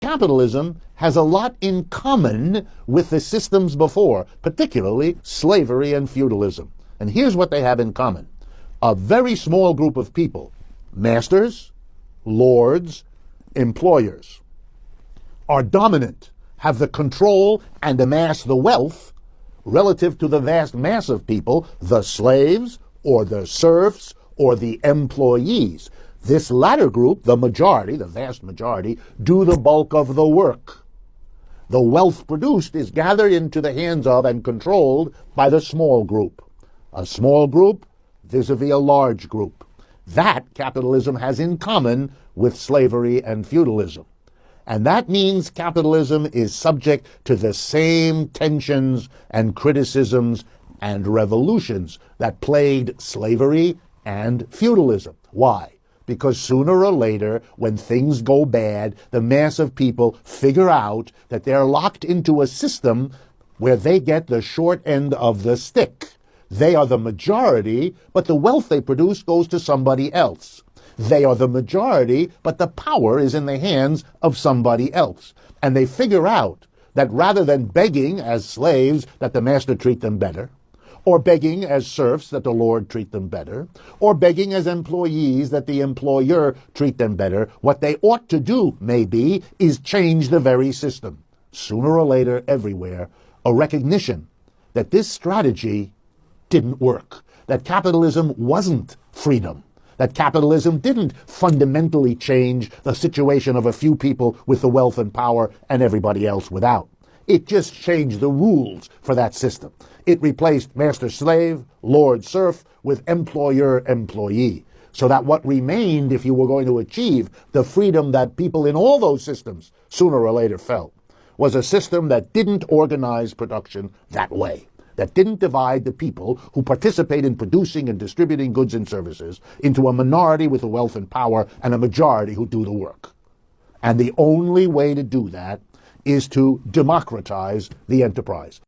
capitalism has a lot in common with the systems before, particularly slavery and feudalism. And here's what they have in common. A very small group of people, masters, lords, employers, are dominant, have the control, and amass the wealth relative to the vast mass of people, the slaves, or the serfs, or the employees. This latter group, the majority, the vast majority, do the bulk of the work. The wealth produced is gathered into the hands of and controlled by the small group. A small group vis-a-vis a large group. That capitalism has in common with slavery and feudalism. And that means capitalism is subject to the same tensions and criticisms and revolutions that plagued slavery and feudalism. Why? Because sooner or later, when things go bad, the mass of people figure out that they're locked into a system where they get the short end of the stick. They are the majority, but the wealth they produce goes to somebody else. They are the majority, but the power is in the hands of somebody else. And they figure out that rather than begging as slaves that the master treat them better, or begging as serfs that the lord treat them better, or begging as employees that the employer treat them better, what they ought to do, maybe, is change the very system. Sooner or later, everywhere, a recognition that this strategy didn't work, that capitalism wasn't freedom, that capitalism didn't fundamentally change the situation of a few people with the wealth and power and everybody else without. It just changed the rules for that system. It replaced master-slave, lord-serf with employer-employee. So that what remained, if you were going to achieve the freedom that people in all those systems sooner or later felt, was a system that didn't organize production that way, that didn't divide the people who participate in producing and distributing goods and services into a minority with the wealth and power and a majority who do the work. And the only way to do that is to democratize the enterprise.